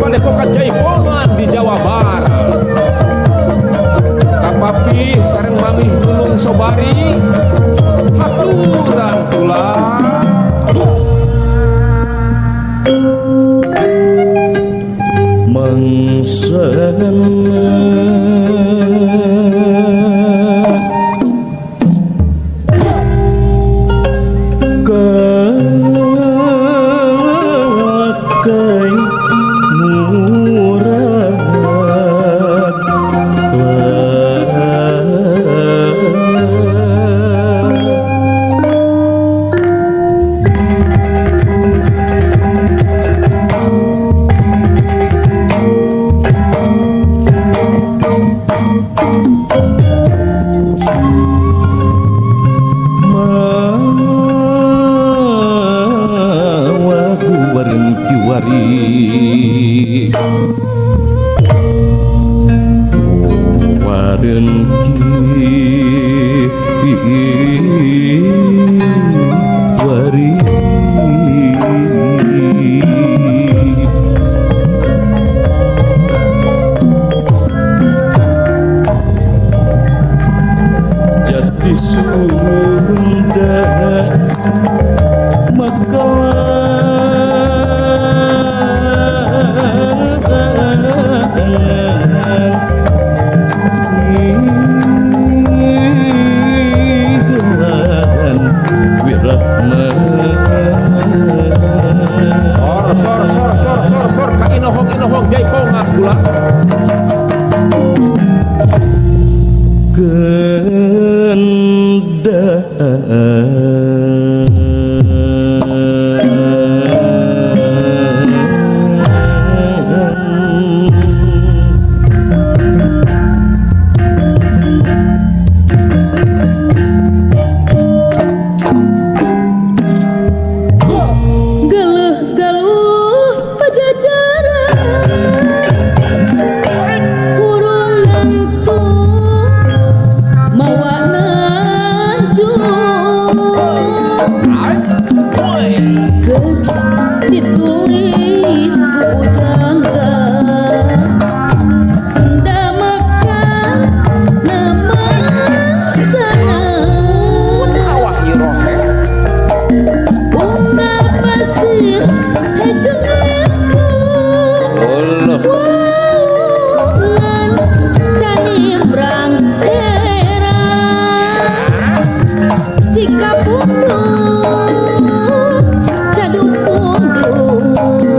Padepokan Jaipongan di Jawa Barat. Kapapi sareng mamih nulung sobari haturan kula. Mangsana Sor ka inohong Jaipongan kula. Ditulis buku jangka Sunda makan nama sana bunga pasir hejungan canir brang hera jika pundu Jaduk pundu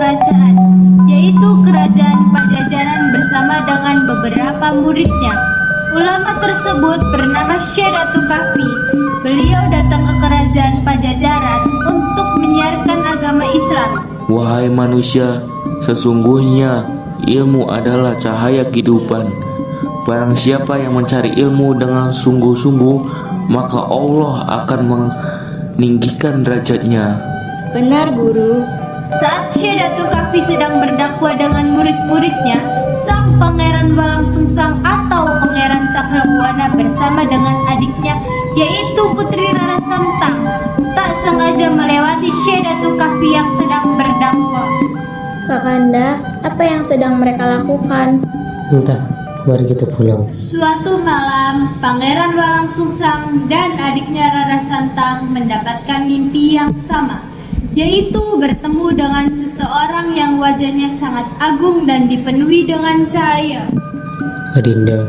kerajaan, yaitu kerajaan Pajajaran bersama dengan beberapa muridnya. Ulama tersebut bernama Syekh Datu Kahfi. Beliau datang ke kerajaan Pajajaran untuk menyiarkan agama Islam. Wahai manusia, sesungguhnya ilmu adalah cahaya kehidupan. Barang siapa yang mencari ilmu dengan sungguh-sungguh, maka Allah akan meninggikan derajatnya. Benar guru. Saat Syekh Datu Kahfi sedang berdakwah dengan murid-muridnya, sang Pangeran Walang Sungsang atau Pangeran Cakrabuana bersama dengan adiknya, yaitu Putri Rara Santang, tak sengaja melewati Syekh Datu Kahfi yang sedang berdakwah. Kakanda, apa yang sedang mereka lakukan? Entah, mari kita pulang. Suatu malam, Pangeran Walang Sungsang dan adiknya Rara Santang mendapatkan mimpi yang sama, yaitu bertemu dengan seseorang yang wajahnya sangat agung dan dipenuhi dengan cahaya. Adinda,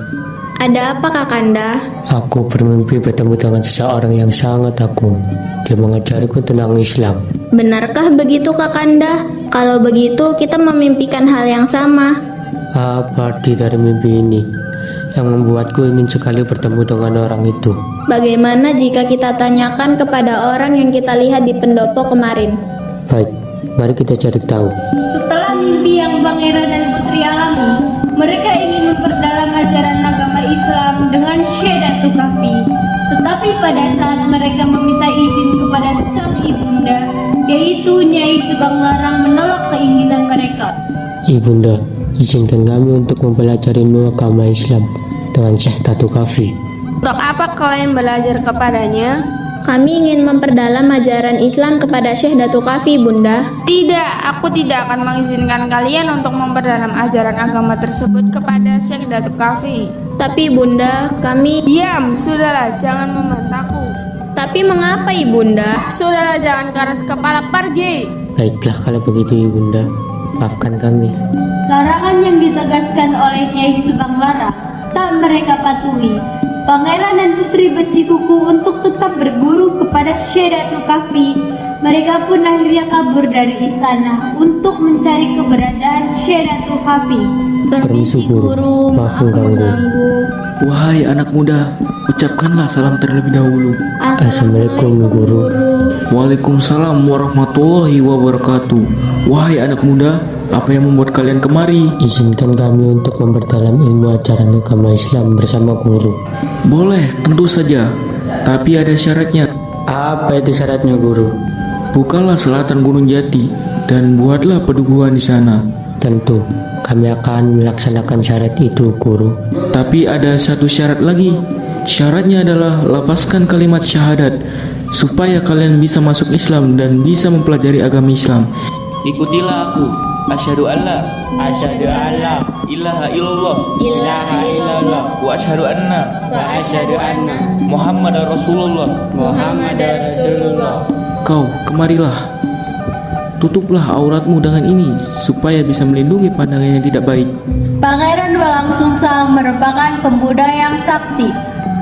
Ada apa Kakanda? aku bermimpi bertemu dengan seseorang yang sangat agung. Dia mengajariku tentang Islam. Benarkah begitu Kakanda? Kalau begitu kita memimpikan hal yang sama. Apa arti dari mimpi ini? Yang membuatku ingin sekali bertemu dengan orang itu. Bagaimana jika kita tanyakan kepada orang yang kita lihat di pendopo kemarin? Baik, mari kita cari tahu. Setelah mimpi yang Pangeran dan Putri alami, mereka ingin memperdalam ajaran agama Islam dengan Syekh Datu Kahfi. Tetapi pada saat mereka meminta izin kepada sang ibunda, yaitu Nyai Subang Larang, menolak keinginan mereka. Ibunda, izinkan kami untuk mempelajari ilmu agama Islam dengan Syekh Datu Kahfi. Untuk apa kalian belajar kepadanya? Kami ingin memperdalam ajaran Islam kepada Syekh Datu Kahfi, Bunda. Tidak, aku tidak akan mengizinkan kalian untuk memperdalam ajaran agama tersebut kepada Syekh Datu Kahfi. Tapi Bunda, kami... Diam, sudahlah, jangan membantahku. Tapi mengapa Ibunda? Sudahlah, jangan keras kepala, pergi. Baiklah kalau begitu Ibunda, maafkan kami. Larangan yang ditegaskan oleh Nyai Subang Larang tak mereka patuhi. Pangeran dan Putri bersikukuh untuk tetap berburu kepada Syekh Datu Kahfi. Mereka pun akhirnya kabur dari istana untuk mencari keberadaan Syekh Datu Kahfi. Permisi guru, maaf mengganggu. Wahai anak muda, ucapkanlah salam terlebih dahulu. Assalamualaikum guru. Waalaikumsalam warahmatullahi wabarakatuh. Wahai anak muda, apa yang membuat kalian kemari? Izinkan kami untuk memperdalam ilmu ajaran agama Islam bersama guru. Boleh, tentu saja. Tapi ada syaratnya. Apa itu syaratnya guru? Bukalah selatan Gunung Jati dan buatlah pedukuhan di sana. Tentu, kami akan melaksanakan syarat itu guru. Tapi ada satu syarat lagi. Syaratnya adalah lafazkan kalimat syahadat supaya kalian bisa masuk Islam dan bisa mempelajari agama Islam. Ikutilah aku. Asyhadu alla ilaha illallah wa asyhadu anna Muhammadar Rasulullah. Kau kemarilah. Tutuplah auratmu dengan ini supaya bisa melindungi pandangan yang tidak baik. Pangeran Walang Sungsang merupakan pemuda yang sakti.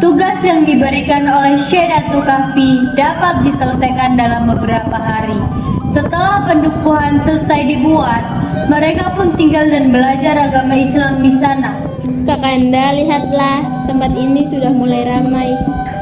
Tugas yang diberikan oleh Syekh Datu Kahfi dapat diselesaikan dalam beberapa hari. Setelah pendukuhan selesai dibuat, mereka pun tinggal dan belajar agama Islam di sana. Kakanda, lihatlah, tempat ini sudah mulai ramai.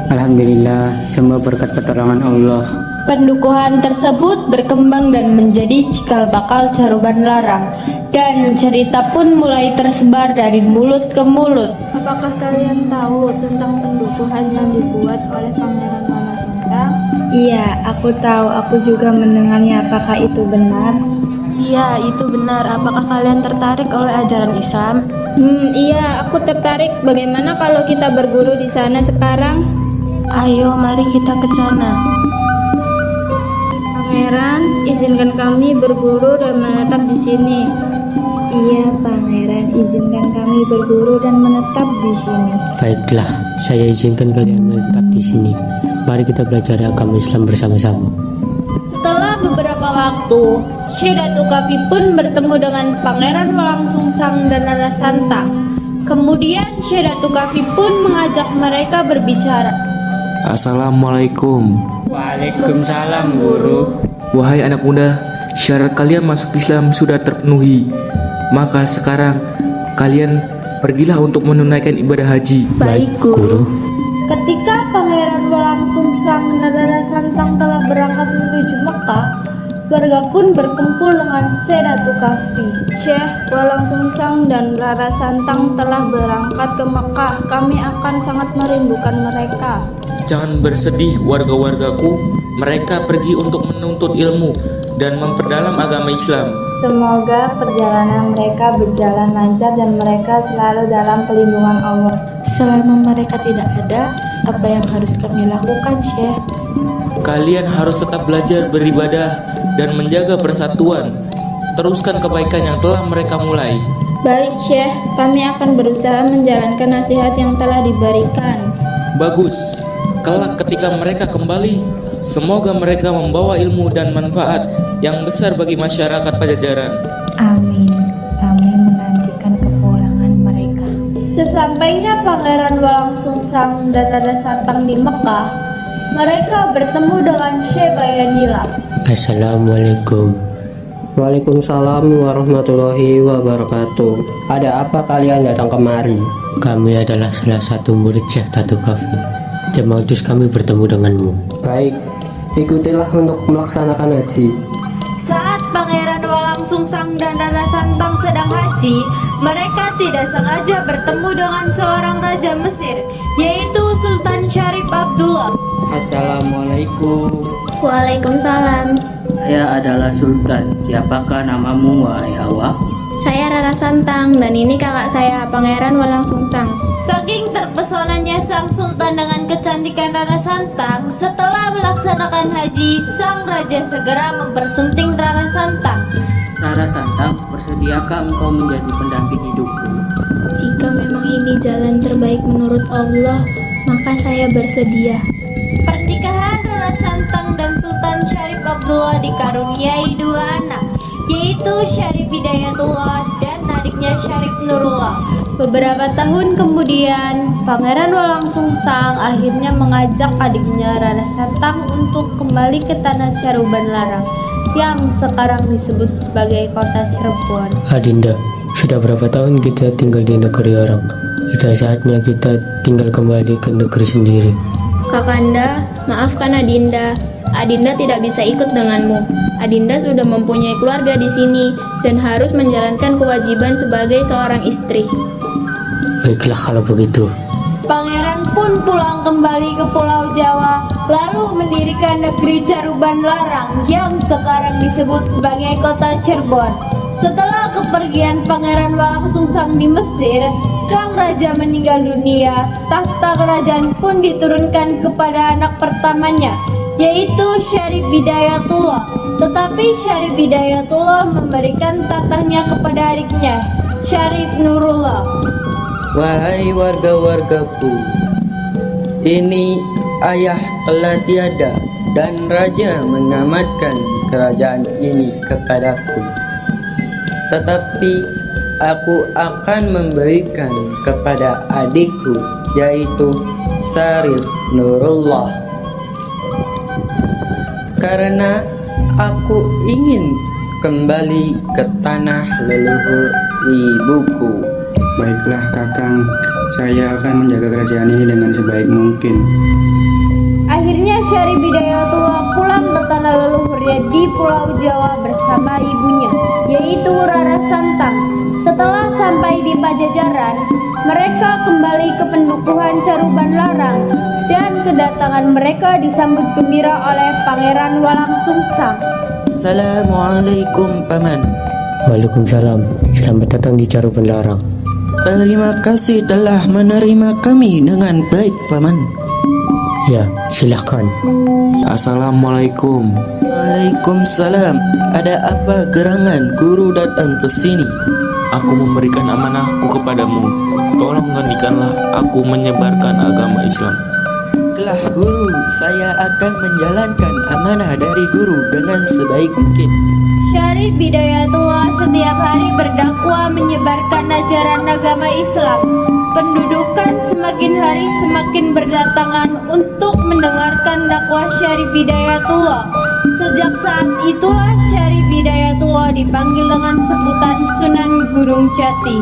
Alhamdulillah, semua berkat pertolongan Allah. Pendukuhan tersebut berkembang dan menjadi cikal bakal Caruban Larang, dan cerita pun mulai tersebar dari mulut ke mulut. Apakah kalian tahu tentang pendukuhan yang dibuat oleh Pangeran Walang Sungsang? Iya, aku tahu. Aku juga mendengarnya. Apakah itu benar? Iya, itu benar. Apakah kalian tertarik oleh ajaran Islam? Iya, aku tertarik. Bagaimana kalau kita berguru di sana sekarang? Ayo, mari kita ke sana. Pangeran, izinkan kami berguru dan menetap di sini. Iya, Pangeran, izinkan kami berguru dan menetap di sini. Baiklah, saya izinkan kalian menetap di sini. Mari kita belajar agama Islam bersama-sama. Setelah beberapa waktu, Syekh Datu Kahfi pun bertemu dengan Pangeran Walang Sungsang dan Rara Santang. Kemudian Syekh Datu Kahfi pun mengajak mereka berbicara. Assalamualaikum. Waalaikumsalam guru. Wahai anak muda, syarat kalian masuk Islam sudah terpenuhi. Maka sekarang kalian pergilah untuk menunaikan ibadah haji. Baik, Guru. Ketika Pangeran Walangsungsang dan Rara Santang telah berangkat menuju Mekah, warga pun berkumpul dengan Sedatul Kahfi. Syekh, Walangsungsang dan Rara Santang telah berangkat ke Mekah. Kami akan sangat merindukan mereka. Jangan bersedih warga-wargaku, mereka pergi untuk menuntut ilmu dan memperdalam agama Islam. Semoga perjalanan mereka berjalan lancar dan mereka selalu dalam pelindungan Allah. Selama mereka tidak ada, apa yang harus kami lakukan, Syekh? Kalian harus tetap belajar beribadah dan menjaga persatuan. Teruskan kebaikan yang telah mereka mulai. Baik, Syekh. Kami akan berusaha menjalankan nasihat yang telah diberikan. Bagus. Kelak ketika mereka kembali, semoga mereka membawa ilmu dan manfaat yang besar bagi masyarakat Pajajaran. Amin. Kami menantikan kepulangan mereka. Sesampainya Pangeran Walangsungsang dan Rara Santang di Mekah, mereka bertemu dengan Syekh Bayanila. Assalamualaikum. Waalaikumsalam warahmatullahi wabarakatuh. Ada apa kalian datang kemari? Kami adalah salah satu murid Syekh Datuk Kahfi. Jemaah kami bertemu denganmu. Baik, ikutilah untuk melaksanakan haji. Saat Pangeran Walangsungsang dan Rara Santang sedang haji, mereka tidak sengaja bertemu dengan seorang raja Mesir, yaitu Sultan Syarif Abdullah. Assalamualaikum. Waalaikumsalam. Saya adalah Sultan. Siapakah namamu, wahai awak? Saya Rara Santang dan ini kakak saya Pangeran Walangsungsang. Saking terpesonanya sang sultan dengan kecantikan Rara Santang, setelah melaksanakan haji, sang raja segera mempersunting Rara Santang. Rara Santang, bersediakah engkau menjadi pendamping hidupku? Jika memang ini jalan terbaik menurut Allah, maka saya bersedia. Pernikahan Rara Santang dan Sultan Syarif Abdullah dikaruniai dua anak, yaitu Syarif Hidayatullah dan adiknya Syarif Nurullah. Beberapa tahun kemudian, Pangeran Walangsungsang akhirnya mengajak adiknya Rara Santang untuk kembali ke tanah Caruban Larang yang sekarang disebut sebagai kota Cirebon. Adinda, sudah berapa tahun kita tinggal di negeri orang? Sudah saatnya kita tinggal kembali ke negeri sendiri. Kakanda, maafkan Adinda. Adinda tidak bisa ikut denganmu. Adinda sudah mempunyai keluarga di sini dan harus menjalankan kewajiban sebagai seorang istri. Baiklah kalau begitu. Pangeran pun pulang kembali ke Pulau Jawa, lalu mendirikan negeri Caruban Larang yang sekarang disebut sebagai kota Cirebon. Setelah kepergian Pangeran Walangsungsang di Mesir, sang raja meninggal dunia. Tahta kerajaan pun diturunkan kepada anak pertamanya, yaitu Syarif Hidayatullah. Tetapi Syarif Hidayatullah memberikan tatahnya kepada adiknya, Syarif Nurullah. Wahai warga-wargaku, ini ayah telah tiada dan raja mengamatkan kerajaan ini kepadaku. Tetapi aku akan memberikan kepada adikku, yaitu Syarif Nurullah, karena aku ingin kembali ke tanah leluhur ibuku. Baiklah Kakang, saya akan menjaga kerajaan ini dengan sebaik mungkin. Akhirnya Syarif Hidayatullah pulang ke tanah leluhurnya di Pulau Jawa bersama ibunya, yaitu Rara Santang. Setelah sampai di Pajajaran, mereka kembali ke pendukuhan Caruban Larang dan kedatangan mereka disambut gembira oleh Pangeran Walangsungsang. Assalamualaikum Paman. Waalaikumsalam. Selamat datang di Caruban Larang. Terima kasih telah menerima kami dengan baik, Paman. Ya, silahkan. Assalamualaikum. Waalaikumsalam. Ada apa gerangan guru datang ke sini? Aku memberikan amanahku kepadamu. Tolong gantikanlah aku menyebarkan agama Islam. Baiklah guru, saya akan menjalankan amanah dari guru dengan sebaik mungkin. Syarif Hidayatullah setiap hari berdakwah menyebarkan ajaran agama Islam. Pendudukan semakin hari semakin berdatangan untuk mendengarkan dakwah Syarif Hidayatullah. Sejak saat itulah Syarif Hidayatullah dipanggil dengan sebutan Sunan Gunung Jati.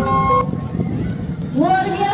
Luar biasa.